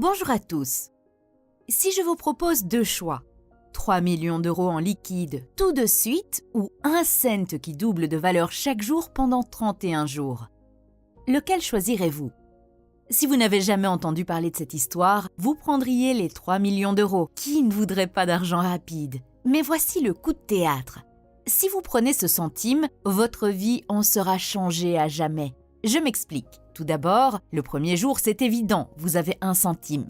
Bonjour à tous. Si je vous propose deux choix, 3 millions d'euros en liquide tout de suite ou 1 cent qui double de valeur chaque jour pendant 31 jours, lequel choisirez-vous? Si vous n'avez jamais entendu parler de cette histoire, vous prendriez les 3 millions d'euros. Qui ne voudrait pas d'argent rapide? Mais voici le coup de théâtre. Si vous prenez ce centime, votre vie en sera changée à jamais. Je m'explique. Tout d'abord, le premier jour, c'est évident, vous avez 1 centime.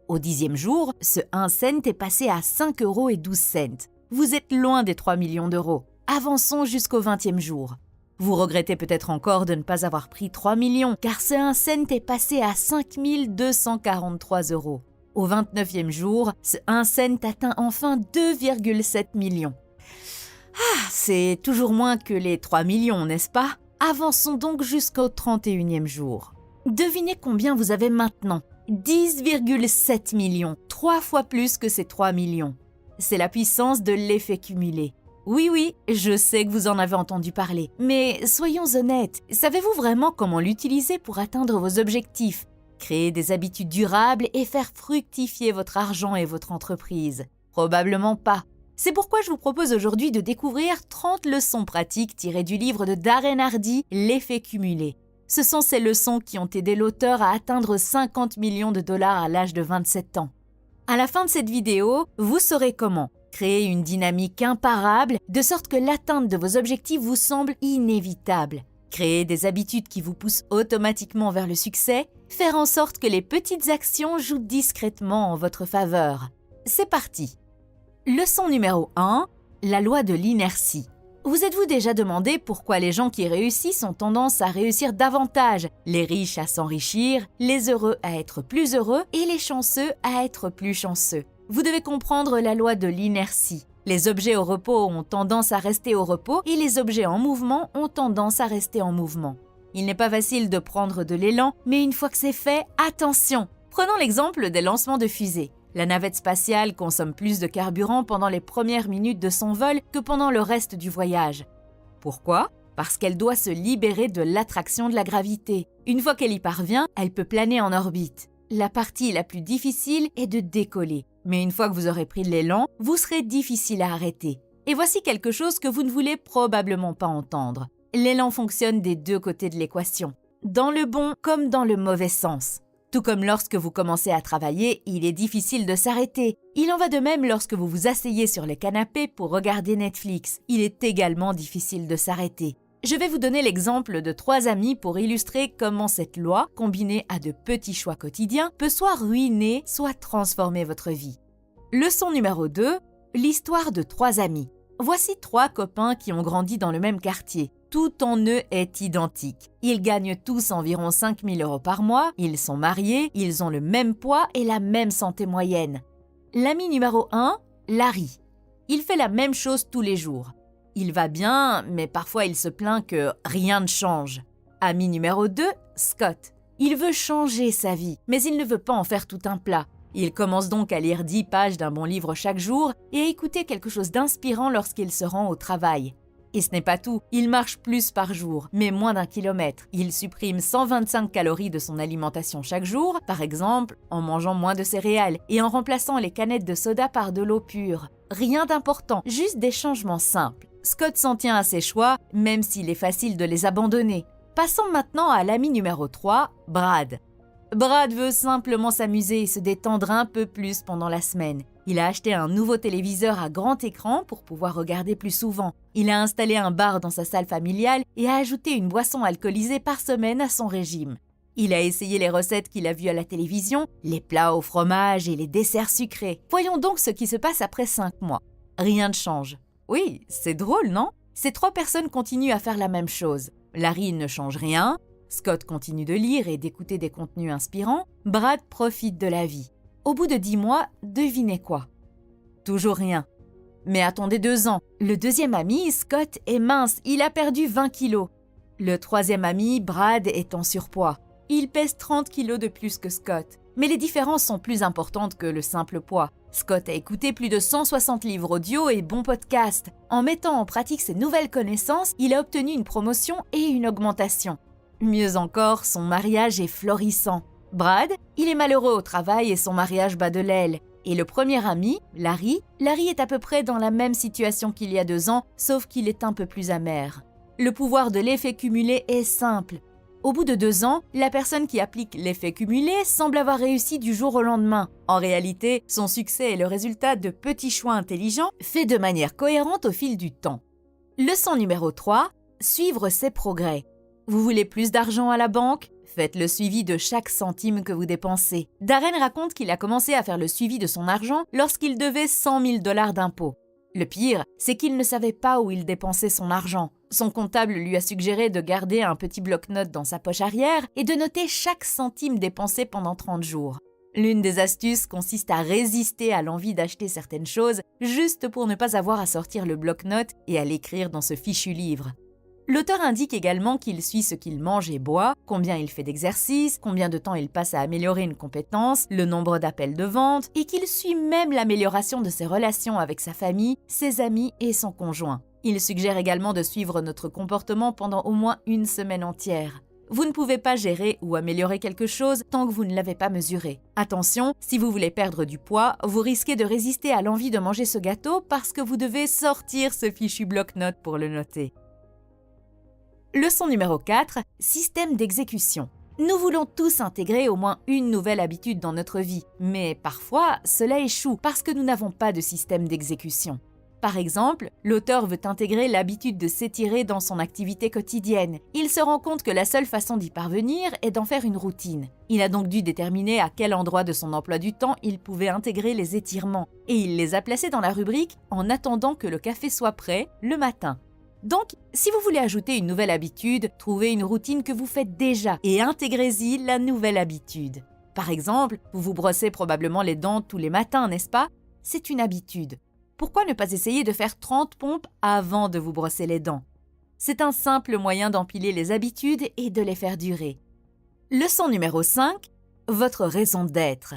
Au 10e jour, ce 1 cent est passé à 5,12 €. Vous êtes loin des 3 millions d'euros. Avançons jusqu'au 20e jour. Vous regrettez peut-être encore de ne pas avoir pris 3 millions, car ce 1 cent est passé à 5 243 €. Au 29e jour, ce 1 cent atteint enfin 2,7 millions. C'est toujours moins que les 3 millions, n'est-ce pas? Avançons donc jusqu'au 31e jour. Devinez combien vous avez maintenant? 10,7 millions, 3 fois plus que ces 3 millions. C'est la puissance de l'effet cumulé. Oui, je sais que vous en avez entendu parler, mais soyons honnêtes, savez-vous vraiment comment l'utiliser pour atteindre vos objectifs, créer des habitudes durables et faire fructifier votre argent et votre entreprise? Probablement pas. C'est pourquoi je vous propose aujourd'hui de découvrir 30 leçons pratiques tirées du livre de Darren Hardy, L'effet cumulé. Ce sont ces leçons qui ont aidé l'auteur à atteindre 50 millions de dollars à l'âge de 27 ans. À la fin de cette vidéo, vous saurez comment créer une dynamique imparable de sorte que l'atteinte de vos objectifs vous semble inévitable. Créer des habitudes qui vous poussent automatiquement vers le succès, faire en sorte que les petites actions jouent discrètement en votre faveur. C'est parti! Leçon numéro 1, la loi de l'inertie. Vous êtes-vous déjà demandé pourquoi les gens qui réussissent ont tendance à réussir davantage, les riches à s'enrichir, les heureux à être plus heureux et les chanceux à être plus chanceux? Vous devez comprendre la loi de l'inertie. Les objets au repos ont tendance à rester au repos et les objets en mouvement ont tendance à rester en mouvement. Il n'est pas facile de prendre de l'élan, mais une fois que c'est fait, attention! Prenons l'exemple des lancements de fusées. La navette spatiale consomme plus de carburant pendant les premières minutes de son vol que pendant le reste du voyage. Pourquoi? Parce qu'elle doit se libérer de l'attraction de la gravité. Une fois qu'elle y parvient, elle peut planer en orbite. La partie la plus difficile est de décoller. Mais une fois que vous aurez pris de l'élan, vous serez difficile à arrêter. Et voici quelque chose que vous ne voulez probablement pas entendre. L'élan fonctionne des deux côtés de l'équation, dans le bon comme dans le mauvais sens. Tout comme lorsque vous commencez à travailler, il est difficile de s'arrêter. Il en va de même lorsque vous vous asseyez sur le canapé pour regarder Netflix. Il est également difficile de s'arrêter. Je vais vous donner l'exemple de 3 amis pour illustrer comment cette loi, combinée à de petits choix quotidiens, peut soit ruiner, soit transformer votre vie. Leçon numéro 2, l'histoire de 3 amis. Voici 3 copains qui ont grandi dans le même quartier. Tout en eux est identique. Ils gagnent tous environ 5 000 € par mois, ils sont mariés, ils ont le même poids et la même santé moyenne. L'ami numéro 1, Larry. Il fait la même chose tous les jours. Il va bien, mais parfois il se plaint que rien ne change. Ami numéro 2, Scott. Il veut changer sa vie, mais il ne veut pas en faire tout un plat. Il commence donc à lire 10 pages d'un bon livre chaque jour et à écouter quelque chose d'inspirant lorsqu'il se rend au travail. Et ce n'est pas tout, il marche plus par jour, mais moins d'1 kilomètre. Il supprime 125 calories de son alimentation chaque jour, par exemple en mangeant moins de céréales et en remplaçant les canettes de soda par de l'eau pure. Rien d'important, juste des changements simples. Scott s'en tient à ses choix, même s'il est facile de les abandonner. Passons maintenant à l'ami numéro 3, Brad. Brad veut simplement s'amuser et se détendre un peu plus pendant la semaine. Il a acheté un nouveau téléviseur à grand écran pour pouvoir regarder plus souvent. Il a installé un bar dans sa salle familiale et a ajouté une boisson alcoolisée par semaine à son régime. Il a essayé les recettes qu'il a vues à la télévision, les plats au fromage et les desserts sucrés. Voyons donc ce qui se passe après 5 mois. Rien ne change. Oui, c'est drôle, non? Ces 3 personnes continuent à faire la même chose. Larry ne change rien, Scott continue de lire et d'écouter des contenus inspirants, Brad profite de la vie. Au bout de 10 mois, devinez quoi? Toujours rien. Mais attendez 2 ans. Le 2e ami, Scott, est mince, il a perdu 20 kilos. Le 3e ami, Brad, est en surpoids. Il pèse 30 kilos de plus que Scott. Mais les différences sont plus importantes que le simple poids. Scott a écouté plus de 160 livres audio et bons podcasts. En mettant en pratique ses nouvelles connaissances, il a obtenu une promotion et une augmentation. Mieux encore, son mariage est florissant. Brad, il est malheureux au travail et son mariage bat de l'aile. Et le premier ami, Larry est à peu près dans la même situation qu'il y a 2 ans, sauf qu'il est un peu plus amer. Le pouvoir de l'effet cumulé est simple. Au bout de 2 ans, la personne qui applique l'effet cumulé semble avoir réussi du jour au lendemain. En réalité, son succès est le résultat de petits choix intelligents faits de manière cohérente au fil du temps. Leçon numéro 3, suivre ses progrès. Vous voulez plus d'argent à la banque ? Faites le suivi de chaque centime que vous dépensez. Darren raconte qu'il a commencé à faire le suivi de son argent lorsqu'il devait 100 000 $ d'impôts. Le pire, c'est qu'il ne savait pas où il dépensait son argent. Son comptable lui a suggéré de garder un petit bloc-notes dans sa poche arrière et de noter chaque centime dépensé pendant 30 jours. L'une des astuces consiste à résister à l'envie d'acheter certaines choses juste pour ne pas avoir à sortir le bloc-notes et à l'écrire dans ce fichu livre. L'auteur indique également qu'il suit ce qu'il mange et boit, combien il fait d'exercice, combien de temps il passe à améliorer une compétence, le nombre d'appels de vente, et qu'il suit même l'amélioration de ses relations avec sa famille, ses amis et son conjoint. Il suggère également de suivre notre comportement pendant au moins 1 semaine entière. Vous ne pouvez pas gérer ou améliorer quelque chose tant que vous ne l'avez pas mesuré. Attention, si vous voulez perdre du poids, vous risquez de résister à l'envie de manger ce gâteau parce que vous devez sortir ce fichu bloc-notes pour le noter. Leçon numéro 4, système d'exécution. Nous voulons tous intégrer au moins une nouvelle habitude dans notre vie, mais parfois cela échoue parce que nous n'avons pas de système d'exécution. Par exemple, l'auteur veut intégrer l'habitude de s'étirer dans son activité quotidienne. Il se rend compte que la seule façon d'y parvenir est d'en faire une routine. Il a donc dû déterminer à quel endroit de son emploi du temps il pouvait intégrer les étirements, et il les a placés dans la rubrique « En attendant que le café soit prêt » le matin. Donc, si vous voulez ajouter une nouvelle habitude, trouvez une routine que vous faites déjà et intégrez-y la nouvelle habitude. Par exemple, vous vous brossez probablement les dents tous les matins, n'est-ce pas ? C'est une habitude. Pourquoi ne pas essayer de faire 30 pompes avant de vous brosser les dents ? C'est un simple moyen d'empiler les habitudes et de les faire durer. Leçon numéro 5, votre raison d'être.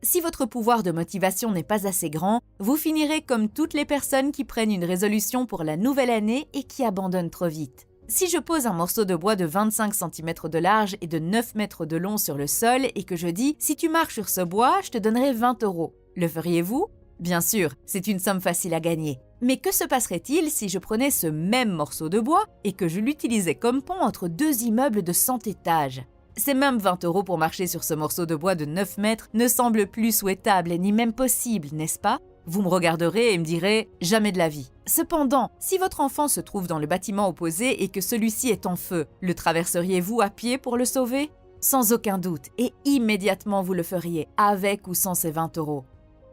Si votre pouvoir de motivation n'est pas assez grand, vous finirez comme toutes les personnes qui prennent une résolution pour la nouvelle année et qui abandonnent trop vite. Si je pose un morceau de bois de 25 cm de large et de 9 mètres de long sur le sol et que je dis « Si tu marches sur ce bois, je te donnerai 20 €. » Le feriez-vous ? Bien sûr, c'est une somme facile à gagner. Mais que se passerait-il si je prenais ce même morceau de bois et que je l'utilisais comme pont entre 2 immeubles de 100 étages ? Ces mêmes 20 € pour marcher sur ce morceau de bois de 9 mètres ne semblent plus souhaitables ni même possibles, n'est-ce pas ? Vous me regarderez et me direz « jamais de la vie ». Cependant, si votre enfant se trouve dans le bâtiment opposé et que celui-ci est en feu, le traverseriez-vous à pied pour le sauver ? Sans aucun doute, et immédiatement vous le feriez, avec ou sans ces 20 €.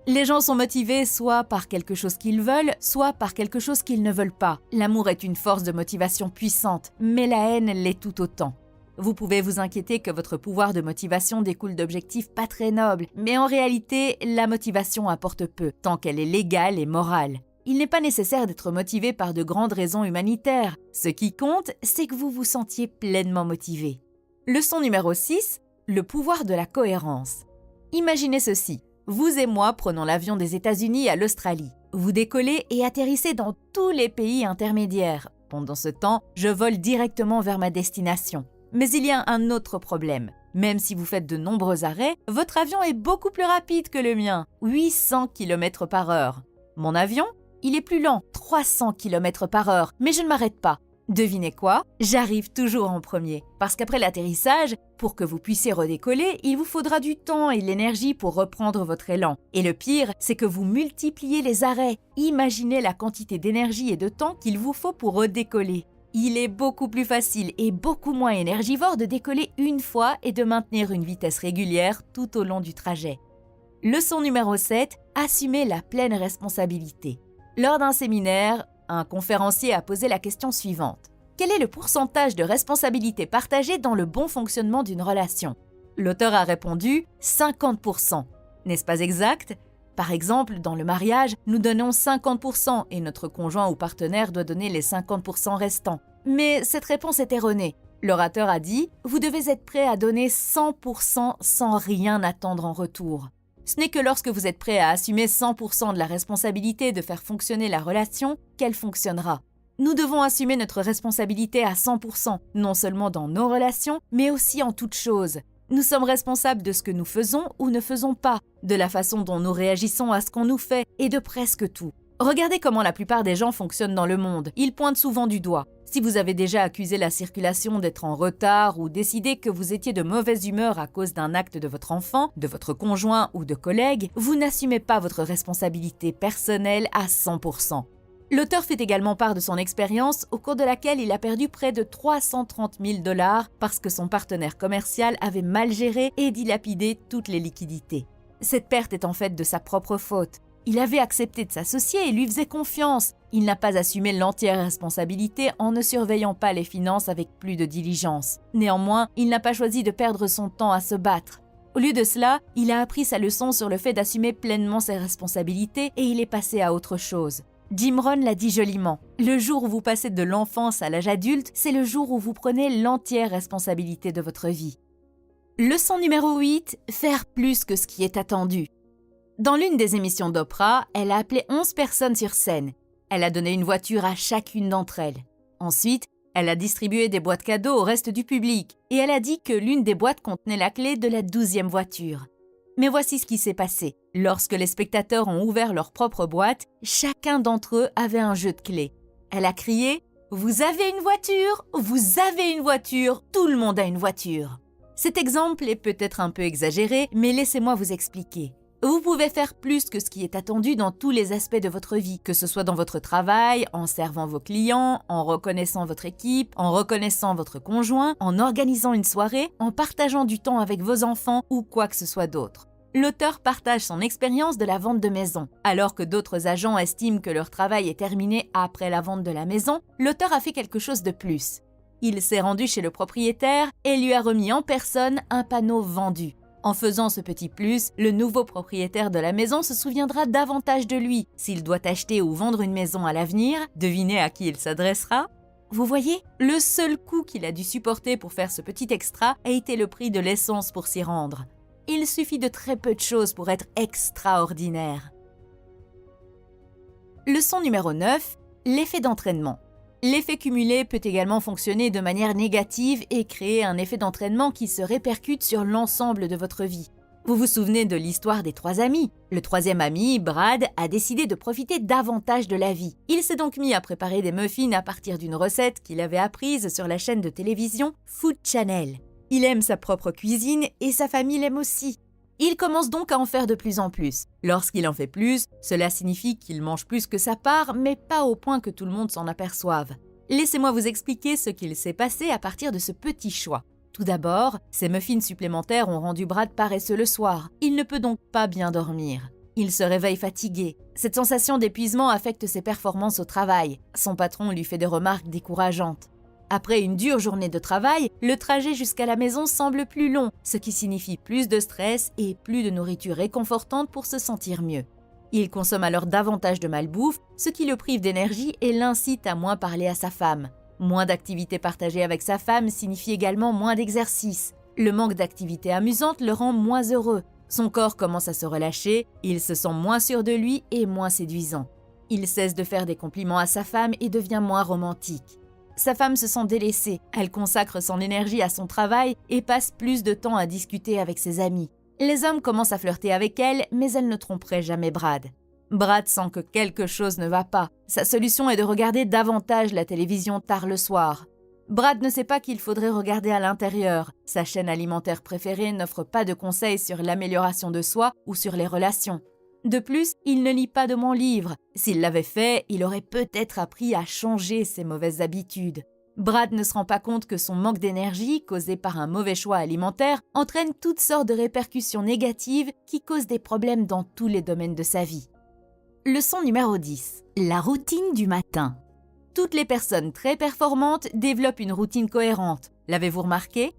Les gens sont motivés soit par quelque chose qu'ils veulent, soit par quelque chose qu'ils ne veulent pas. L'amour est une force de motivation puissante, mais la haine l'est tout autant. Vous pouvez vous inquiéter que votre pouvoir de motivation découle d'objectifs pas très nobles, mais en réalité, la motivation apporte peu, tant qu'elle est légale et morale. Il n'est pas nécessaire d'être motivé par de grandes raisons humanitaires. Ce qui compte, c'est que vous vous sentiez pleinement motivé. Leçon numéro 6, le pouvoir de la cohérence. Imaginez ceci, vous et moi prenons l'avion des États-Unis à l'Australie. Vous décollez et atterrissez dans tous les pays intermédiaires. Pendant ce temps, je vole directement vers ma destination. Mais il y a un autre problème. Même si vous faites de nombreux arrêts, votre avion est beaucoup plus rapide que le mien, 800 km/h. Mon avion, il est plus lent, 300 km/h, mais je ne m'arrête pas. Devinez quoi ? J'arrive toujours en premier. Parce qu'après l'atterrissage, pour que vous puissiez redécoller, il vous faudra du temps et de l'énergie pour reprendre votre élan. Et le pire, c'est que vous multipliez les arrêts. Imaginez la quantité d'énergie et de temps qu'il vous faut pour redécoller. Il est beaucoup plus facile et beaucoup moins énergivore de décoller une fois et de maintenir une vitesse régulière tout au long du trajet. Leçon numéro 7, assumer la pleine responsabilité. Lors d'un séminaire, un conférencier a posé la question suivante. Quel est le pourcentage de responsabilité partagée dans le bon fonctionnement d'une relation ? L'auteur a répondu 50%. N'est-ce pas exact ? Par exemple, dans le mariage, nous donnons 50% et notre conjoint ou partenaire doit donner les 50% restants. Mais cette réponse est erronée. L'orateur a dit « Vous devez être prêt à donner 100% sans rien attendre en retour ». Ce n'est que lorsque vous êtes prêt à assumer 100% de la responsabilité de faire fonctionner la relation qu'elle fonctionnera. Nous devons assumer notre responsabilité à 100%, non seulement dans nos relations, mais aussi en toute chose. Nous sommes responsables de ce que nous faisons ou ne faisons pas, de la façon dont nous réagissons à ce qu'on nous fait et de presque tout. Regardez comment la plupart des gens fonctionnent dans le monde. Ils pointent souvent du doigt. Si vous avez déjà accusé la circulation d'être en retard ou décidé que vous étiez de mauvaise humeur à cause d'un acte de votre enfant, de votre conjoint ou de collègue, vous n'assumez pas votre responsabilité personnelle à 100%. L'auteur fait également part de son expérience au cours de laquelle il a perdu près de 330 000 $ parce que son partenaire commercial avait mal géré et dilapidé toutes les liquidités. Cette perte est en fait de sa propre faute. Il avait accepté de s'associer et lui faisait confiance. Il n'a pas assumé l'entière responsabilité en ne surveillant pas les finances avec plus de diligence. Néanmoins, il n'a pas choisi de perdre son temps à se battre. Au lieu de cela, il a appris sa leçon sur le fait d'assumer pleinement ses responsabilités et il est passé à autre chose. Jim Rohn l'a dit joliment, le jour où vous passez de l'enfance à l'âge adulte, c'est le jour où vous prenez l'entière responsabilité de votre vie. Leçon numéro 8, faire plus que ce qui est attendu. Dans l'une des émissions d'Oprah, elle a appelé 11 personnes sur scène. Elle a donné une voiture à chacune d'entre elles. Ensuite, elle a distribué des boîtes cadeaux au reste du public et elle a dit que l'une des boîtes contenait la clé de la 12e voiture. Mais voici ce qui s'est passé. Lorsque les spectateurs ont ouvert leur propre boîte, chacun d'entre eux avait un jeu de clés. Elle a crié « Vous avez une voiture ? Vous avez une voiture ! Tout le monde a une voiture !» Cet exemple est peut-être un peu exagéré, mais laissez-moi vous expliquer. Vous pouvez faire plus que ce qui est attendu dans tous les aspects de votre vie, que ce soit dans votre travail, en servant vos clients, en reconnaissant votre équipe, en reconnaissant votre conjoint, en organisant une soirée, en partageant du temps avec vos enfants ou quoi que ce soit d'autre. L'auteur partage son expérience de la vente de maison. Alors que d'autres agents estiment que leur travail est terminé après la vente de la maison, l'auteur a fait quelque chose de plus. Il s'est rendu chez le propriétaire et lui a remis en personne un panneau vendu. En faisant ce petit plus, le nouveau propriétaire de la maison se souviendra davantage de lui. S'il doit acheter ou vendre une maison à l'avenir, devinez à qui il s'adressera. Vous voyez, le seul coût qu'il a dû supporter pour faire ce petit extra a été le prix de l'essence pour s'y rendre. Il suffit de très peu de choses pour être extraordinaire. Leçon numéro 9, l'effet d'entraînement. L'effet cumulé peut également fonctionner de manière négative et créer un effet d'entraînement qui se répercute sur l'ensemble de votre vie. Vous vous souvenez de l'histoire des 3 amis. Le 3e ami, Brad, a décidé de profiter davantage de la vie. Il s'est donc mis à préparer des muffins à partir d'une recette qu'il avait apprise sur la chaîne de télévision Food Channel. Il aime sa propre cuisine et sa famille l'aime aussi. Il commence donc à en faire de plus en plus. Lorsqu'il en fait plus, cela signifie qu'il mange plus que sa part, mais pas au point que tout le monde s'en aperçoive. Laissez-moi vous expliquer ce qu'il s'est passé à partir de ce petit choix. Tout d'abord, ces muffins supplémentaires ont rendu Brad paresseux le soir. Il ne peut donc pas bien dormir. Il se réveille fatigué. Cette sensation d'épuisement affecte ses performances au travail. Son patron lui fait des remarques décourageantes. Après une dure journée de travail, le trajet jusqu'à la maison semble plus long, ce qui signifie plus de stress et plus de nourriture réconfortante pour se sentir mieux. Il consomme alors davantage de malbouffe, ce qui le prive d'énergie et l'incite à moins parler à sa femme. Moins d'activités partagées avec sa femme signifie également moins d'exercice. Le manque d'activités amusantes le rend moins heureux. Son corps commence à se relâcher, il se sent moins sûr de lui et moins séduisant. Il cesse de faire des compliments à sa femme et devient moins romantique. Sa femme se sent délaissée, elle consacre son énergie à son travail et passe plus de temps à discuter avec ses amis. Les hommes commencent à flirter avec elle, mais elle ne tromperait jamais Brad. Brad sent que quelque chose ne va pas. Sa solution est de regarder davantage la télévision tard le soir. Brad ne sait pas qu'il faudrait regarder à l'intérieur. Sa chaîne alimentaire préférée n'offre pas de conseils sur l'amélioration de soi ou sur les relations. De plus, il ne lit pas de mon livre. S'il l'avait fait, il aurait peut-être appris à changer ses mauvaises habitudes. Brad ne se rend pas compte que son manque d'énergie, causé par un mauvais choix alimentaire, entraîne toutes sortes de répercussions négatives qui causent des problèmes dans tous les domaines de sa vie. Leçon numéro 10. La routine du matin. Toutes les personnes très performantes développent une routine cohérente. L'avez-vous remarqué ?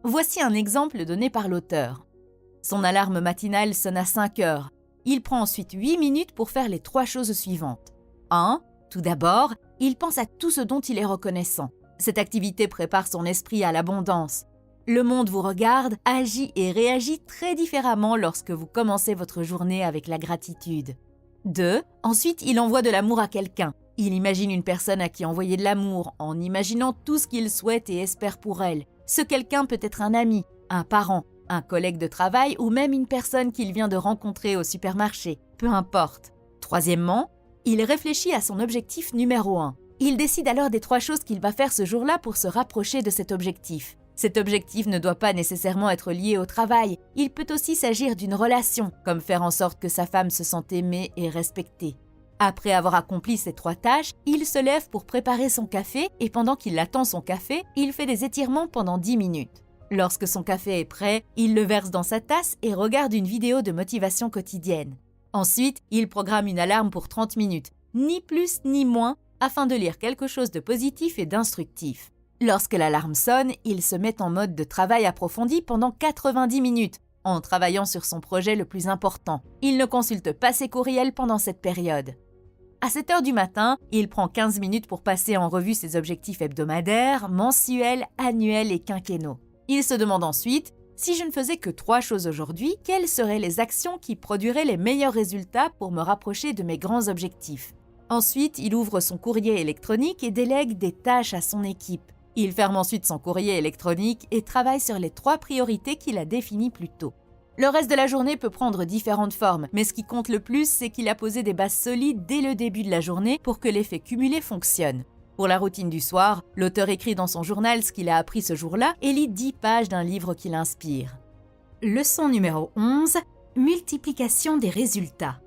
Voici un exemple donné par l'auteur. Son alarme matinale sonne à 5 heures. Il prend ensuite 8 minutes pour faire les 3 choses suivantes. 1. Tout d'abord, il pense à tout ce dont il est reconnaissant. Cette activité prépare son esprit à l'abondance. Le monde vous regarde, agit et réagit très différemment lorsque vous commencez votre journée avec la gratitude. 2. Ensuite, il envoie de l'amour à quelqu'un. Il imagine une personne à qui envoyer de l'amour en imaginant tout ce qu'il souhaite et espère pour elle. Ce quelqu'un peut être un ami, un parent, un collègue de travail ou même une personne qu'il vient de rencontrer au supermarché, peu importe. Troisièmement, il réfléchit à son objectif numéro 1. Il décide alors des 3 choses qu'il va faire ce jour-là pour se rapprocher de cet objectif. Cet objectif ne doit pas nécessairement être lié au travail, il peut aussi s'agir d'une relation, comme faire en sorte que sa femme se sente aimée et respectée. Après avoir accompli ces 3 tâches, il se lève pour préparer son café et pendant qu'il attend son café, il fait des étirements pendant 10 minutes. Lorsque son café est prêt, il le verse dans sa tasse et regarde une vidéo de motivation quotidienne. Ensuite, il programme une alarme pour 30 minutes, ni plus ni moins, afin de lire quelque chose de positif et d'instructif. Lorsque l'alarme sonne, il se met en mode de travail approfondi pendant 90 minutes, en travaillant sur son projet le plus important. Il ne consulte pas ses courriels pendant cette période. À 7 heures du matin, il prend 15 minutes pour passer en revue ses objectifs hebdomadaires, mensuels, annuels et quinquennaux. Il se demande ensuite, si je ne faisais que 3 choses aujourd'hui, quelles seraient les actions qui produiraient les meilleurs résultats pour me rapprocher de mes grands objectifs? Ensuite, il ouvre son courrier électronique et délègue des tâches à son équipe. Il ferme ensuite son courrier électronique et travaille sur les 3 priorités qu'il a définies plus tôt. Le reste de la journée peut prendre différentes formes, mais ce qui compte le plus, c'est qu'il a posé des bases solides dès le début de la journée pour que l'effet cumulé fonctionne. Pour la routine du soir, l'auteur écrit dans son journal ce qu'il a appris ce jour-là et lit 10 pages d'un livre qui l'inspire. Leçon numéro 11. Multiplication des résultats.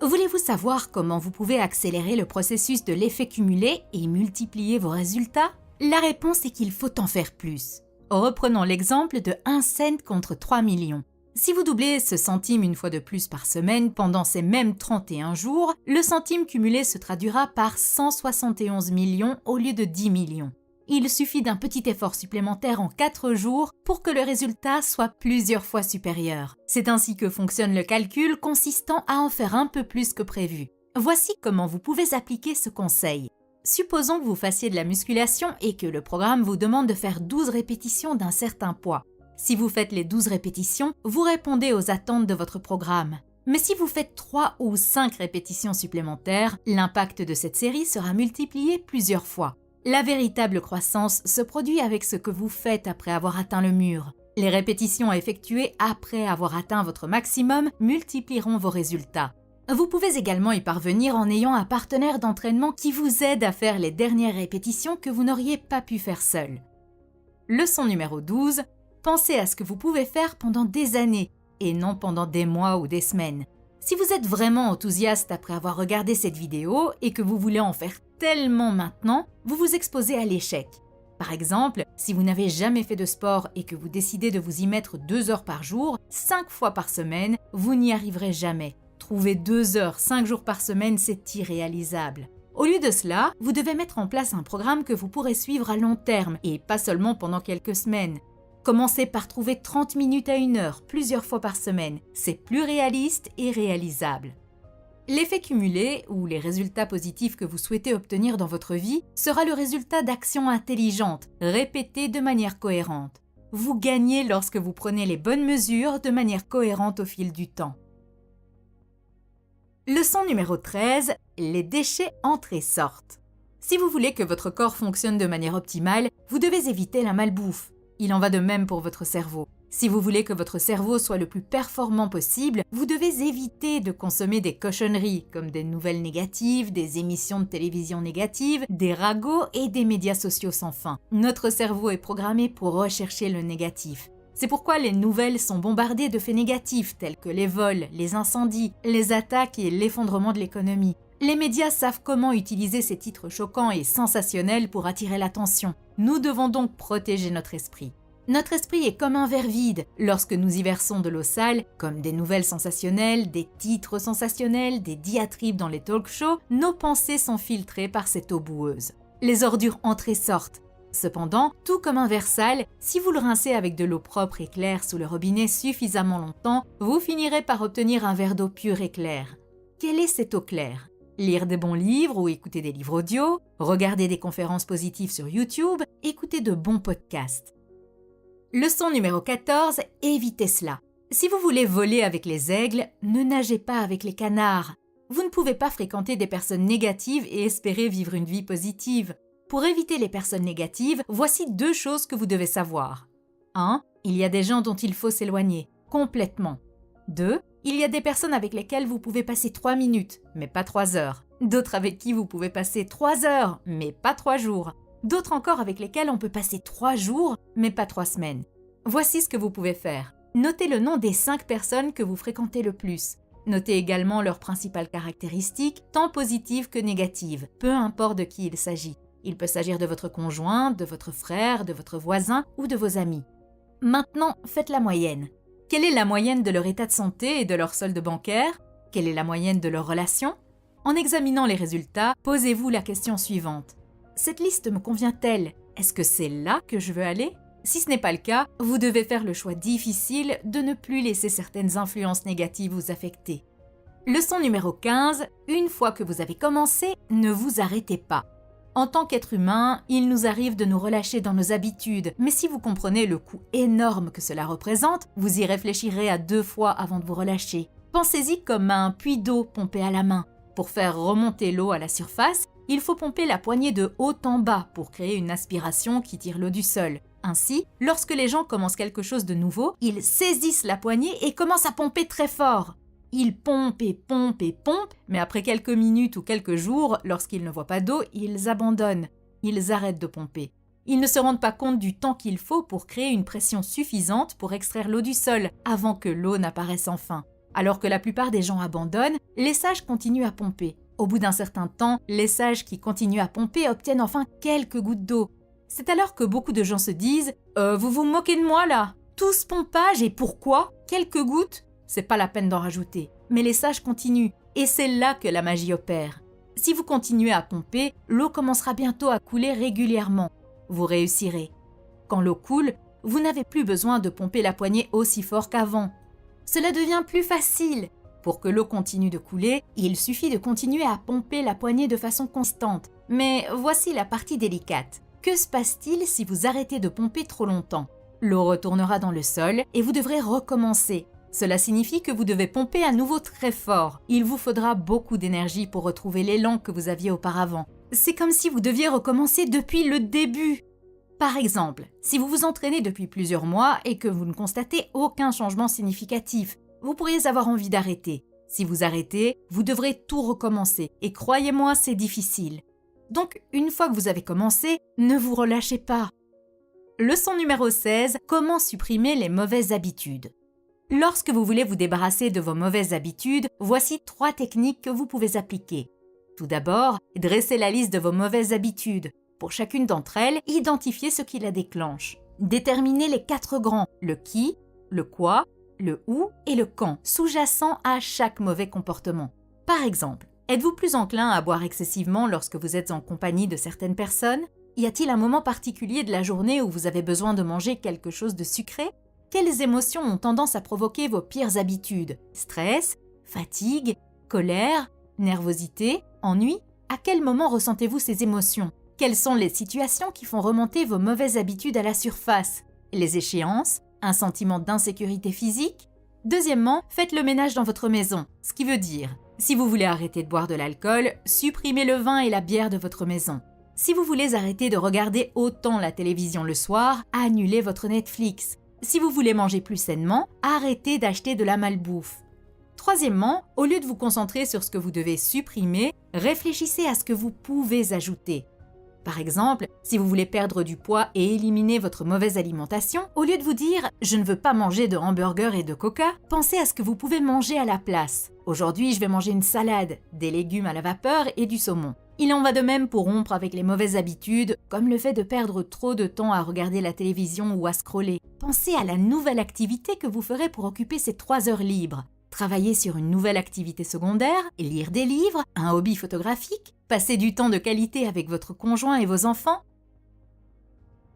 Voulez-vous savoir comment vous pouvez accélérer le processus de l'effet cumulé et multiplier vos résultats? La réponse est qu'il faut en faire plus. Reprenons l'exemple de 1 cent contre 3 millions. Si vous doublez ce centime une fois de plus par semaine pendant ces mêmes 31 jours, le centime cumulé se traduira par 171 millions au lieu de 10 millions. Il suffit d'un petit effort supplémentaire en 4 jours pour que le résultat soit plusieurs fois supérieur. C'est ainsi que fonctionne le calcul consistant à en faire un peu plus que prévu. Voici comment vous pouvez appliquer ce conseil. Supposons que vous fassiez de la musculation et que le programme vous demande de faire 12 répétitions d'un certain poids. Si vous faites les 12 répétitions, vous répondez aux attentes de votre programme. Mais si vous faites 3 ou 5 répétitions supplémentaires, l'impact de cette série sera multiplié plusieurs fois. La véritable croissance se produit avec ce que vous faites après avoir atteint le mur. Les répétitions effectuées après avoir atteint votre maximum multiplieront vos résultats. Vous pouvez également y parvenir en ayant un partenaire d'entraînement qui vous aide à faire les dernières répétitions que vous n'auriez pas pu faire seul. Leçon numéro 12. Pensez à ce que vous pouvez faire pendant des années et non pendant des mois ou des semaines. Si vous êtes vraiment enthousiaste après avoir regardé cette vidéo et que vous voulez en faire tellement maintenant, vous vous exposez à l'échec. Par exemple, si vous n'avez jamais fait de sport et que vous décidez de vous y mettre 2 heures par jour, 5 fois par semaine, vous n'y arriverez jamais. Trouver 2 heures 5 jours par semaine, c'est irréalisable. Au lieu de cela, vous devez mettre en place un programme que vous pourrez suivre à long terme et pas seulement pendant quelques semaines. Commencez par trouver 30 minutes à 1 heure, plusieurs fois par semaine. C'est plus réaliste et réalisable. L'effet cumulé, ou les résultats positifs que vous souhaitez obtenir dans votre vie, sera le résultat d'actions intelligentes, répétées de manière cohérente. Vous gagnez lorsque vous prenez les bonnes mesures de manière cohérente au fil du temps. Leçon numéro 13. Les déchets entrent et sortent. Si vous voulez que votre corps fonctionne de manière optimale, vous devez éviter la malbouffe. Il en va de même pour votre cerveau. Si vous voulez que votre cerveau soit le plus performant possible, vous devez éviter de consommer des cochonneries comme des nouvelles négatives, des émissions de télévision négatives, des ragots et des médias sociaux sans fin. Notre cerveau est programmé pour rechercher le négatif. C'est pourquoi les nouvelles sont bombardées de faits négatifs tels que les vols, les incendies, les attaques et l'effondrement de l'économie. Les médias savent comment utiliser ces titres choquants et sensationnels pour attirer l'attention. Nous devons donc protéger notre esprit. Notre esprit est comme un verre vide. Lorsque nous y versons de l'eau sale, comme des nouvelles sensationnelles, des titres sensationnels, des diatribes dans les talk-shows, nos pensées sont filtrées par cette eau boueuse. Les ordures entrent et sortent. Cependant, tout comme un verre sale, si vous le rincez avec de l'eau propre et claire sous le robinet suffisamment longtemps, vous finirez par obtenir un verre d'eau pure et claire. Quelle est cette eau claire ? Lire des bons livres ou écouter des livres audio, regarder des conférences positives sur YouTube, écouter de bons podcasts. Leçon numéro 14, évitez cela. Si vous voulez voler avec les aigles, ne nagez pas avec les canards. Vous ne pouvez pas fréquenter des personnes négatives et espérer vivre une vie positive. Pour éviter les personnes négatives, voici 2 choses que vous devez savoir. 1. Il y a des gens dont il faut s'éloigner, complètement. 2. Il y a des personnes avec lesquelles vous pouvez passer 3 minutes, mais pas 3 heures. D'autres avec qui vous pouvez passer 3 heures, mais pas 3 jours. D'autres encore avec lesquelles on peut passer 3 jours, mais pas 3 semaines. Voici ce que vous pouvez faire. Notez le nom des 5 personnes que vous fréquentez le plus. Notez également leurs principales caractéristiques, tant positives que négatives, peu importe de qui il s'agit. Il peut s'agir de votre conjoint, de votre frère, de votre voisin ou de vos amis. Maintenant, faites la moyenne. Quelle est la moyenne de leur état de santé et de leur solde bancaire? Quelle est la moyenne de leurs relations? En examinant les résultats, posez-vous la question suivante. Cette liste me convient-elle? Est-ce que c'est là que je veux aller? Si ce n'est pas le cas, vous devez faire le choix difficile de ne plus laisser certaines influences négatives vous affecter. Leçon numéro 15. Une fois que vous avez commencé, ne vous arrêtez pas. En tant qu'être humain, il nous arrive de nous relâcher dans nos habitudes, mais si vous comprenez le coût énorme que cela représente, vous y réfléchirez à 2 fois avant de vous relâcher. Pensez-y comme à un puits d'eau pompé à la main. Pour faire remonter l'eau à la surface, il faut pomper la poignée de haut en bas pour créer une aspiration qui tire l'eau du sol. Ainsi, lorsque les gens commencent quelque chose de nouveau, ils saisissent la poignée et commencent à pomper très fort. Ils pompent et pompent et pompent, mais après quelques minutes ou quelques jours, lorsqu'ils ne voient pas d'eau, ils abandonnent. Ils arrêtent de pomper. Ils ne se rendent pas compte du temps qu'il faut pour créer une pression suffisante pour extraire l'eau du sol, avant que l'eau n'apparaisse enfin. Alors que la plupart des gens abandonnent, les sages continuent à pomper. Au bout d'un certain temps, les sages qui continuent à pomper obtiennent enfin quelques gouttes d'eau. C'est alors que beaucoup de gens se disent « Vous vous moquez de moi là? Tout ce pompage et pourquoi? Quelques gouttes? C'est pas la peine d'en rajouter. » Mais les sages continuent, et c'est là que la magie opère. Si vous continuez à pomper, l'eau commencera bientôt à couler régulièrement. Vous réussirez. Quand l'eau coule, vous n'avez plus besoin de pomper la poignée aussi fort qu'avant. Cela devient plus facile. Pour que l'eau continue de couler, il suffit de continuer à pomper la poignée de façon constante. Mais voici la partie délicate. Que se passe-t-il si vous arrêtez de pomper trop longtemps? L'eau retournera dans le sol et vous devrez recommencer. Cela signifie que vous devez pomper à nouveau très fort. Il vous faudra beaucoup d'énergie pour retrouver l'élan que vous aviez auparavant. C'est comme si vous deviez recommencer depuis le début. Par exemple, si vous vous entraînez depuis plusieurs mois et que vous ne constatez aucun changement significatif, vous pourriez avoir envie d'arrêter. Si vous arrêtez, vous devrez tout recommencer. Et croyez-moi, c'est difficile. Donc, une fois que vous avez commencé, ne vous relâchez pas. Leçon numéro 16. Comment supprimer les mauvaises habitudes? Lorsque vous voulez vous débarrasser de vos mauvaises habitudes, voici 3 techniques que vous pouvez appliquer. Tout d'abord, dressez la liste de vos mauvaises habitudes. Pour chacune d'entre elles, identifiez ce qui la déclenche. Déterminez les 4 grands, le qui, le quoi, le où et le quand, sous-jacents à chaque mauvais comportement. Par exemple, êtes-vous plus enclin à boire excessivement lorsque vous êtes en compagnie de certaines personnes? Y a-t-il un moment particulier de la journée où vous avez besoin de manger quelque chose de sucré? Quelles émotions ont tendance à provoquer vos pires habitudes? Stress, fatigue, colère, nervosité, ennui? À quel moment ressentez-vous ces émotions? Quelles sont les situations qui font remonter vos mauvaises habitudes à la surface? Les échéances? Un sentiment d'insécurité physique? Deuxièmement, faites le ménage dans votre maison, ce qui veut dire, si vous voulez arrêter de boire de l'alcool, supprimez le vin et la bière de votre maison. Si vous voulez arrêter de regarder autant la télévision le soir, annulez votre Netflix. Si vous voulez manger plus sainement, arrêtez d'acheter de la malbouffe. Troisièmement, au lieu de vous concentrer sur ce que vous devez supprimer, réfléchissez à ce que vous pouvez ajouter. Par exemple, si vous voulez perdre du poids et éliminer votre mauvaise alimentation, au lieu de vous dire « je ne veux pas manger de hamburgers et de coca », pensez à ce que vous pouvez manger à la place. Aujourd'hui, je vais manger une salade, des légumes à la vapeur et du saumon. Il en va de même pour rompre avec les mauvaises habitudes, comme le fait de perdre trop de temps à regarder la télévision ou à scroller. Pensez à la nouvelle activité que vous ferez pour occuper ces 3 heures libres. Travailler sur une nouvelle activité secondaire, lire des livres, un hobby photographique, passer du temps de qualité avec votre conjoint et vos enfants.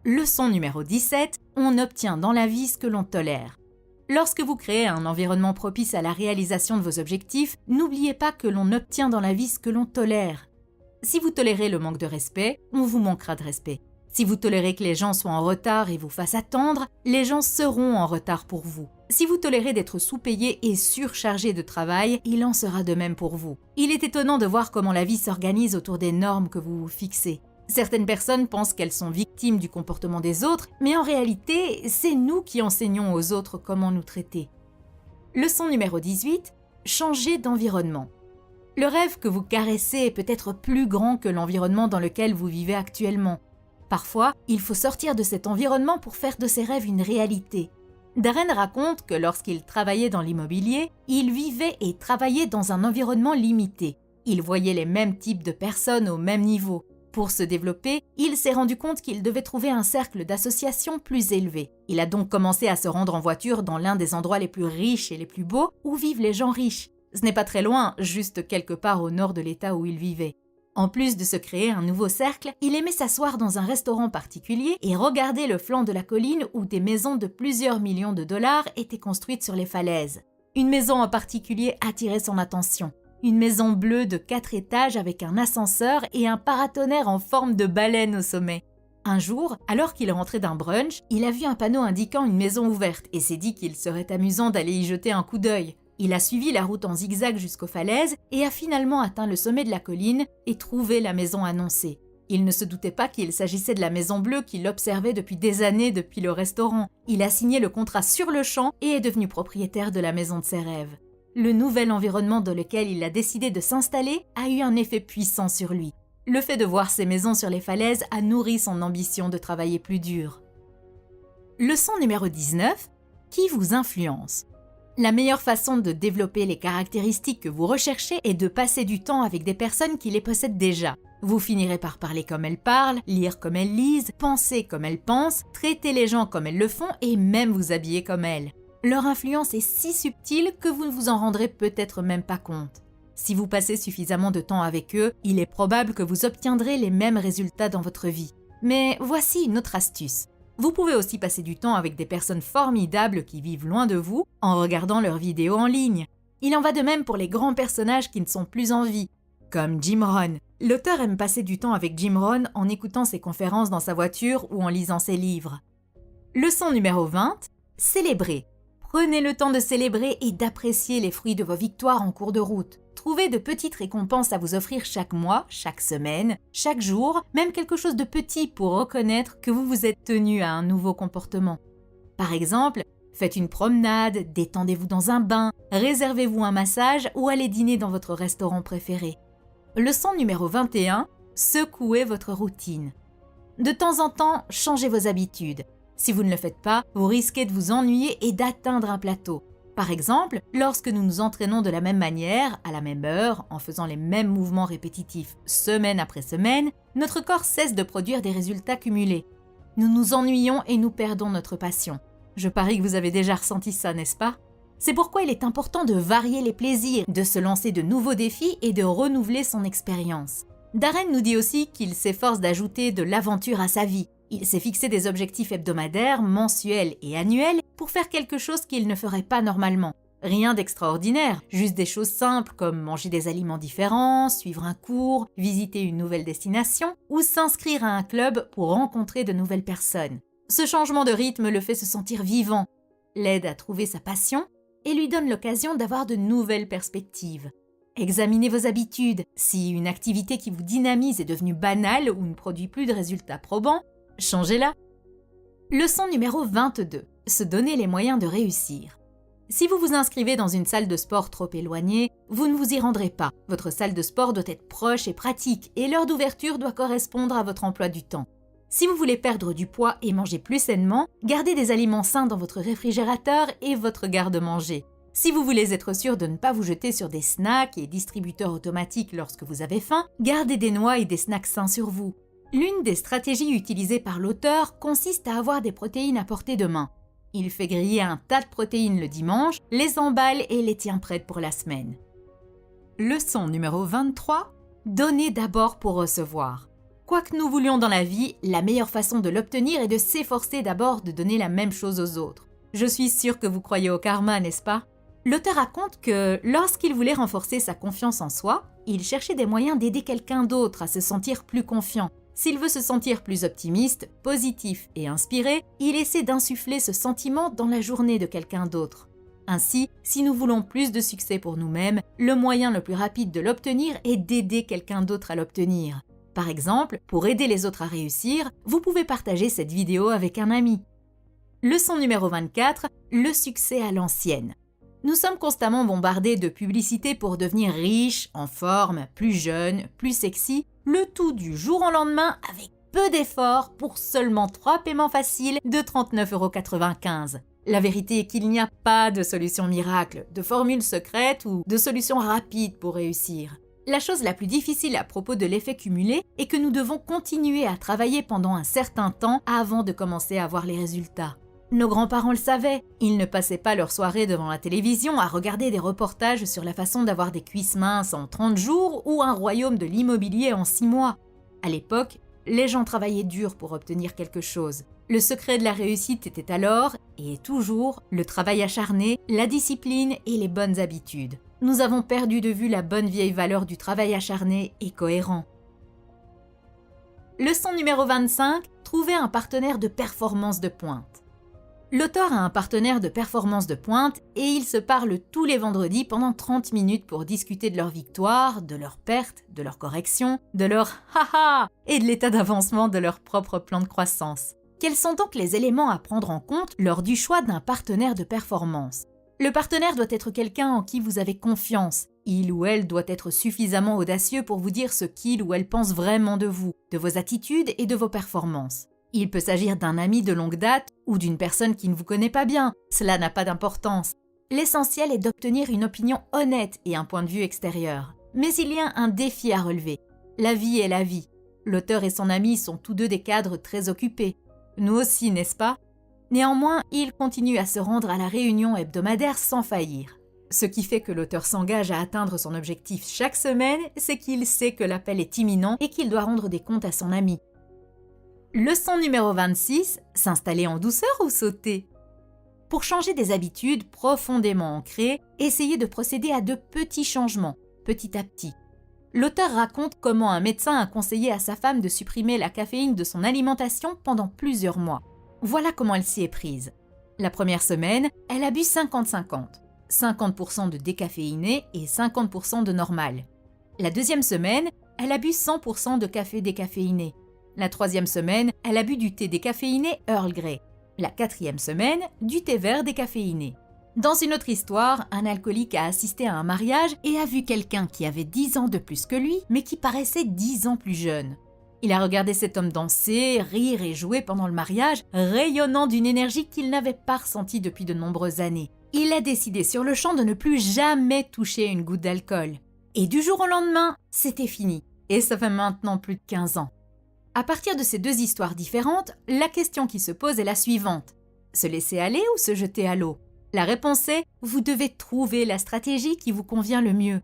Leçon numéro 17. On obtient dans la vie ce que l'on tolère. Lorsque vous créez un environnement propice à la réalisation de vos objectifs, n'oubliez pas que l'on obtient dans la vie ce que l'on tolère. Si vous tolérez le manque de respect, on vous manquera de respect. Si vous tolérez que les gens soient en retard et vous fassent attendre, les gens seront en retard pour vous. Si vous tolérez d'être sous-payé et surchargé de travail, il en sera de même pour vous. Il est étonnant de voir comment la vie s'organise autour des normes que vous vous fixez. Certaines personnes pensent qu'elles sont victimes du comportement des autres, mais en réalité, c'est nous qui enseignons aux autres comment nous traiter. Leçon numéro 18, changer d'environnement. Le rêve que vous caressez est peut-être plus grand que l'environnement dans lequel vous vivez actuellement. Parfois, il faut sortir de cet environnement pour faire de ses rêves une réalité. Darren raconte que lorsqu'il travaillait dans l'immobilier, il vivait et travaillait dans un environnement limité. Il voyait les mêmes types de personnes au même niveau. Pour se développer, il s'est rendu compte qu'il devait trouver un cercle d'associations plus élevé. Il a donc commencé à se rendre en voiture dans l'un des endroits les plus riches et les plus beaux où vivent les gens riches. Ce n'est pas très loin, juste quelque part au nord de l'État où il vivait. En plus de se créer un nouveau cercle, il aimait s'asseoir dans un restaurant particulier et regarder le flanc de la colline où des maisons de plusieurs millions de dollars étaient construites sur les falaises. Une maison en particulier attirait son attention. Une maison bleue de 4 étages avec un ascenseur et un paratonnerre en forme de baleine au sommet. Un jour, alors qu'il rentrait d'un brunch, il a vu un panneau indiquant une maison ouverte et s'est dit qu'il serait amusant d'aller y jeter un coup d'œil. Il a suivi la route en zigzag jusqu'aux falaises et a finalement atteint le sommet de la colline et trouvé la maison annoncée. Il ne se doutait pas qu'il s'agissait de la maison bleue qu'il observait depuis des années depuis le restaurant. Il a signé le contrat sur le champ et est devenu propriétaire de la maison de ses rêves. Le nouvel environnement dans lequel il a décidé de s'installer a eu un effet puissant sur lui. Le fait de voir ces maisons sur les falaises a nourri son ambition de travailler plus dur. Leçon numéro 19. Qui vous influence ? La meilleure façon de développer les caractéristiques que vous recherchez est de passer du temps avec des personnes qui les possèdent déjà. Vous finirez par parler comme elles parlent, lire comme elles lisent, penser comme elles pensent, traiter les gens comme elles le font et même vous habiller comme elles. Leur influence est si subtile que vous ne vous en rendrez peut-être même pas compte. Si vous passez suffisamment de temps avec eux, il est probable que vous obtiendrez les mêmes résultats dans votre vie. Mais voici une autre astuce. Vous pouvez aussi passer du temps avec des personnes formidables qui vivent loin de vous en regardant leurs vidéos en ligne. Il en va de même pour les grands personnages qui ne sont plus en vie, comme Jim Rohn. L'auteur aime passer du temps avec Jim Rohn en écoutant ses conférences dans sa voiture ou en lisant ses livres. Leçon numéro 20. Célébrer. Prenez le temps de célébrer et d'apprécier les fruits de vos victoires en cours de route. Trouvez de petites récompenses à vous offrir chaque mois, chaque semaine, chaque jour, même quelque chose de petit pour reconnaître que vous vous êtes tenu à un nouveau comportement. Par exemple, faites une promenade, détendez-vous dans un bain, réservez-vous un massage ou allez dîner dans votre restaurant préféré. Leçon numéro 21. Secouez votre routine. De temps en temps, changez vos habitudes. Si vous ne le faites pas, vous risquez de vous ennuyer et d'atteindre un plateau. Par exemple, lorsque nous nous entraînons de la même manière, à la même heure, en faisant les mêmes mouvements répétitifs semaine après semaine, notre corps cesse de produire des résultats cumulés. Nous nous ennuyons et nous perdons notre passion. Je parie que vous avez déjà ressenti ça, n'est-ce pas ? C'est pourquoi il est important de varier les plaisirs, de se lancer de nouveaux défis et de renouveler son expérience. Darren nous dit aussi qu'il s'efforce d'ajouter de l'aventure à sa vie. Il s'est fixé des objectifs hebdomadaires, mensuels et annuels pour faire quelque chose qu'il ne ferait pas normalement. Rien d'extraordinaire, juste des choses simples comme manger des aliments différents, suivre un cours, visiter une nouvelle destination ou s'inscrire à un club pour rencontrer de nouvelles personnes. Ce changement de rythme le fait se sentir vivant, l'aide à trouver sa passion et lui donne l'occasion d'avoir de nouvelles perspectives. Examinez vos habitudes. Si une activité qui vous dynamise est devenue banale ou ne produit plus de résultats probants, changez-la. Leçon numéro 22. Se donner les moyens de réussir. Si vous vous inscrivez dans une salle de sport trop éloignée, vous ne vous y rendrez pas. Votre salle de sport doit être proche et pratique et l'heure d'ouverture doit correspondre à votre emploi du temps. Si vous voulez perdre du poids et manger plus sainement, gardez des aliments sains dans votre réfrigérateur et votre garde-manger. Si vous voulez être sûr de ne pas vous jeter sur des snacks et distributeurs automatiques lorsque vous avez faim, gardez des noix et des snacks sains sur vous. L'une des stratégies utilisées par l'auteur consiste à avoir des protéines à portée de main. Il fait griller un tas de protéines le dimanche, les emballe et les tient prêtes pour la semaine. Leçon numéro 23. Donnez d'abord pour recevoir. Quoi que nous voulions dans la vie, la meilleure façon de l'obtenir est de s'efforcer d'abord de donner la même chose aux autres. Je suis sûre que vous croyez au karma, n'est-ce pas ? L'auteur raconte que lorsqu'il voulait renforcer sa confiance en soi, il cherchait des moyens d'aider quelqu'un d'autre à se sentir plus confiant. S'il veut se sentir plus optimiste, positif et inspiré, il essaie d'insuffler ce sentiment dans la journée de quelqu'un d'autre. Ainsi, si nous voulons plus de succès pour nous-mêmes, le moyen le plus rapide de l'obtenir est d'aider quelqu'un d'autre à l'obtenir. Par exemple, pour aider les autres à réussir, vous pouvez partager cette vidéo avec un ami. Leçon numéro 24, le succès à l'ancienne. Nous sommes constamment bombardés de publicités pour devenir riches, en forme, plus jeunes, plus sexy, le tout du jour au lendemain avec peu d'efforts pour seulement 3 paiements faciles de 39,95 €. La vérité est qu'il n'y a pas de solution miracle, de formule secrète ou de solution rapide pour réussir. La chose la plus difficile à propos de l'effet cumulé est que nous devons continuer à travailler pendant un certain temps avant de commencer à voir les résultats. Nos grands-parents le savaient, ils ne passaient pas leur soirée devant la télévision à regarder des reportages sur la façon d'avoir des cuisses minces en 30 jours ou un royaume de l'immobilier en 6 mois. À l'époque, les gens travaillaient dur pour obtenir quelque chose. Le secret de la réussite était alors, et est toujours, le travail acharné, la discipline et les bonnes habitudes. Nous avons perdu de vue la bonne vieille valeur du travail acharné et cohérent. Leçon numéro 25, trouver un partenaire de performance de pointe. L'auteur a un partenaire de performance de pointe et ils se parlent tous les vendredis pendant 30 minutes pour discuter de leurs victoires, de leurs pertes, de leurs corrections, de leur haha et de l'état d'avancement de leur propre plan de croissance. Quels sont donc les éléments à prendre en compte lors du choix d'un partenaire de performance? Le partenaire doit être quelqu'un en qui vous avez confiance. Il ou elle doit être suffisamment audacieux pour vous dire ce qu'il ou elle pense vraiment de vous, de vos attitudes et de vos performances. Il peut s'agir d'un ami de longue date ou d'une personne qui ne vous connaît pas bien, cela n'a pas d'importance. L'essentiel est d'obtenir une opinion honnête et un point de vue extérieur. Mais il y a un défi à relever. La vie est la vie. L'auteur et son ami sont tous deux des cadres très occupés. Nous aussi, n'est-ce pas? Néanmoins, il continue à se rendre à la réunion hebdomadaire sans faillir. Ce qui fait que l'auteur s'engage à atteindre son objectif chaque semaine, c'est qu'il sait que l'appel est imminent et qu'il doit rendre des comptes à son ami. Leçon numéro 26, s'installer en douceur ou sauter? Pour changer des habitudes profondément ancrées, essayez de procéder à de petits changements, petit à petit. L'auteur raconte comment un médecin a conseillé à sa femme de supprimer la caféine de son alimentation pendant plusieurs mois. Voilà comment elle s'y est prise. La première semaine, elle a bu 50-50, 50% de décaféiné et 50% de normal. La deuxième semaine, elle a bu 100% de café décaféiné. La troisième semaine, elle a bu du thé décaféiné Earl Grey. La quatrième semaine, du thé vert décaféiné. Dans une autre histoire, un alcoolique a assisté à un mariage et a vu quelqu'un qui avait 10 ans de plus que lui, mais qui paraissait 10 ans plus jeune. Il a regardé cet homme danser, rire et jouer pendant le mariage, rayonnant d'une énergie qu'il n'avait pas ressentie depuis de nombreuses années. Il a décidé sur le champ de ne plus jamais toucher une goutte d'alcool. Et du jour au lendemain, c'était fini. Et ça fait maintenant plus de 15 ans. À partir de ces deux histoires différentes, la question qui se pose est la suivante. Se laisser aller ou se jeter à l'eau? La réponse est, vous devez trouver la stratégie qui vous convient le mieux.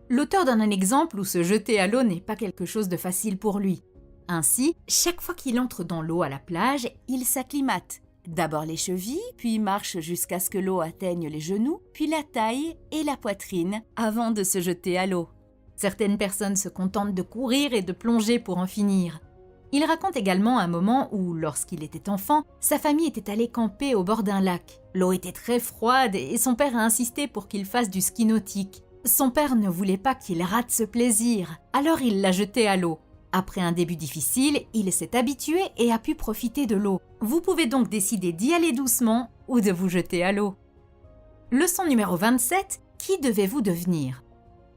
L'auteur donne un exemple où se jeter à l'eau n'est pas quelque chose de facile pour lui. Ainsi, chaque fois qu'il entre dans l'eau à la plage, il s'acclimate. D'abord les chevilles, puis marche jusqu'à ce que l'eau atteigne les genoux, puis la taille et la poitrine, avant de se jeter à l'eau. Certaines personnes se contentent de courir et de plonger pour en finir. Il raconte également un moment où, lorsqu'il était enfant, sa famille était allée camper au bord d'un lac. L'eau était très froide et son père a insisté pour qu'il fasse du ski nautique. Son père ne voulait pas qu'il rate ce plaisir, alors il l'a jeté à l'eau. Après un début difficile, il s'est habitué et a pu profiter de l'eau. Vous pouvez donc décider d'y aller doucement ou de vous jeter à l'eau. Leçon numéro 27, qui devez-vous devenir?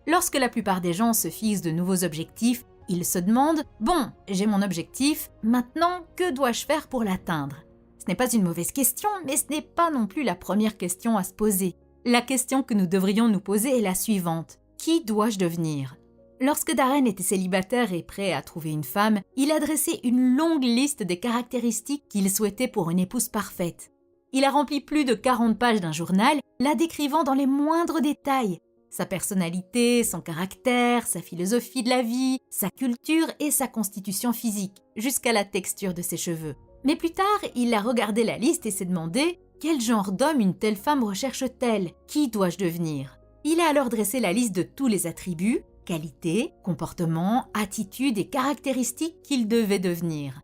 Lorsque la plupart des gens se fixent de nouveaux objectifs, ils se demandent « Bon, j'ai mon objectif, maintenant, que dois-je faire pour l'atteindre ?» Ce n'est pas une mauvaise question, mais ce n'est pas non plus la première question à se poser. La question que nous devrions nous poser est la suivante. Qui dois-je devenir? Lorsque Darren était célibataire et prêt à trouver une femme, il a dressé une longue liste des caractéristiques qu'il souhaitait pour une épouse parfaite. Il a rempli plus de 40 pages d'un journal, la décrivant dans les moindres détails. Sa personnalité, son caractère, sa philosophie de la vie, sa culture et sa constitution physique, jusqu'à la texture de ses cheveux. Mais plus tard, il a regardé la liste et s'est demandé « Quel genre d'homme une telle femme recherche-t-elle? Qui dois-je devenir ?» Il a alors dressé la liste de tous les attributs, qualités, comportements, attitudes et caractéristiques qu'il devait devenir.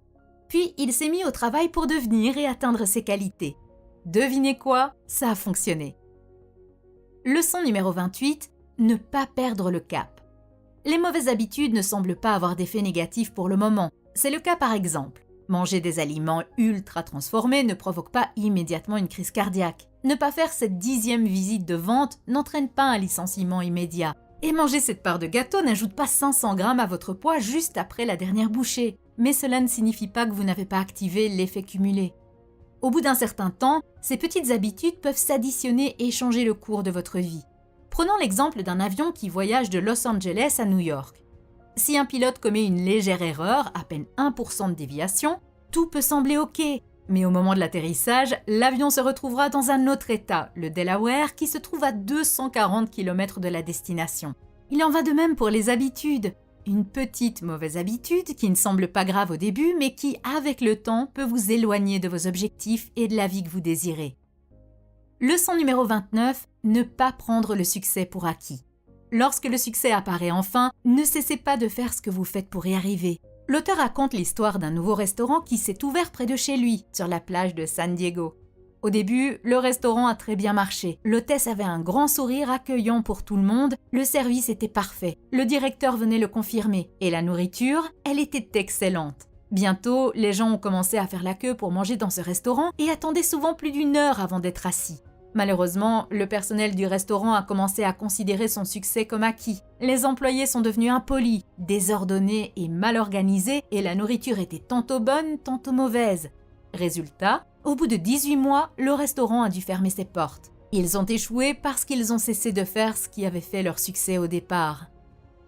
Puis il s'est mis au travail pour devenir et atteindre ses qualités. Devinez quoi? Ça a fonctionné. Leçon numéro 28, ne pas perdre le cap. Les mauvaises habitudes ne semblent pas avoir d'effet négatif pour le moment. C'est le cas par exemple. Manger des aliments ultra transformés ne provoque pas immédiatement une crise cardiaque. Ne pas faire cette 10e visite de vente n'entraîne pas un licenciement immédiat. Et manger cette part de gâteau n'ajoute pas 500 grammes à votre poids juste après la dernière bouchée. Mais cela ne signifie pas que vous n'avez pas activé l'effet cumulé. Au bout d'un certain temps, ces petites habitudes peuvent s'additionner et changer le cours de votre vie. Prenons l'exemple d'un avion qui voyage de Los Angeles à New York. Si un pilote commet une légère erreur, à peine 1% de déviation, tout peut sembler OK. Mais au moment de l'atterrissage, l'avion se retrouvera dans un autre état, le Delaware, qui se trouve à 240 km de la destination. Il en va de même pour les habitudes. Une petite mauvaise habitude qui ne semble pas grave au début, mais qui, avec le temps, peut vous éloigner de vos objectifs et de la vie que vous désirez. Leçon numéro 29, ne pas prendre le succès pour acquis. Lorsque le succès apparaît enfin, ne cessez pas de faire ce que vous faites pour y arriver. L'auteur raconte l'histoire d'un nouveau restaurant qui s'est ouvert près de chez lui, sur la plage de San Diego. Au début, le restaurant a très bien marché. L'hôtesse avait un grand sourire accueillant pour tout le monde, le service était parfait. Le directeur venait le confirmer. Et la nourriture, elle était excellente. Bientôt, les gens ont commencé à faire la queue pour manger dans ce restaurant et attendaient souvent plus d'1 heure avant d'être assis. Malheureusement, le personnel du restaurant a commencé à considérer son succès comme acquis. Les employés sont devenus impolis, désordonnés et mal organisés et la nourriture était tantôt bonne, tantôt mauvaise. Résultat, au bout de 18 mois, le restaurant a dû fermer ses portes. Ils ont échoué parce qu'ils ont cessé de faire ce qui avait fait leur succès au départ.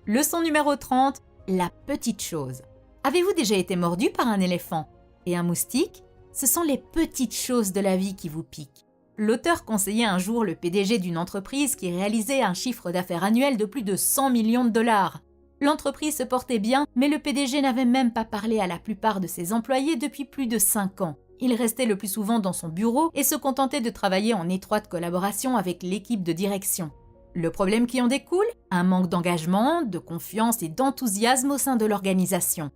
Leçon numéro 30, la petite chose. Avez-vous déjà été mordu par un éléphant? Et un moustique? Ce sont les petites choses de la vie qui vous piquent. L'auteur conseillait un jour le PDG d'une entreprise qui réalisait un chiffre d'affaires annuel de plus de 100 millions de dollars. L'entreprise se portait bien, mais le PDG n'avait même pas parlé à la plupart de ses employés depuis plus de 5 ans. Il restait le plus souvent dans son bureau et se contentait de travailler en étroite collaboration avec l'équipe de direction. Le problème qui en découle? Un manque d'engagement, de confiance et d'enthousiasme au sein de l'organisation.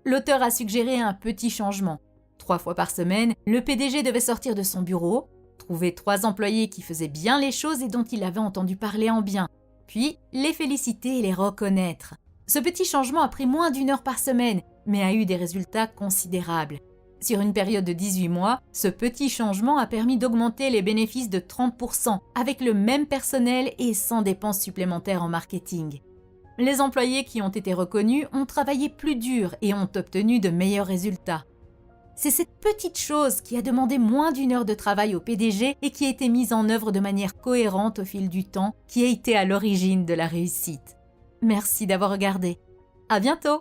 L'auteur a suggéré un petit changement. 3 fois par semaine, le PDG devait sortir de son bureau, trouver 3 employés qui faisaient bien les choses et dont il avait entendu parler en bien, puis les féliciter et les reconnaître. Ce petit changement a pris moins d'1 heure par semaine, mais a eu des résultats considérables. Sur une période de 18 mois, ce petit changement a permis d'augmenter les bénéfices de 30% avec le même personnel et sans dépenses supplémentaires en marketing. Les employés qui ont été reconnus ont travaillé plus dur et ont obtenu de meilleurs résultats. C'est cette petite chose qui a demandé moins d'1 heure de travail au PDG et qui a été mise en œuvre de manière cohérente au fil du temps qui a été à l'origine de la réussite. Merci d'avoir regardé. À bientôt!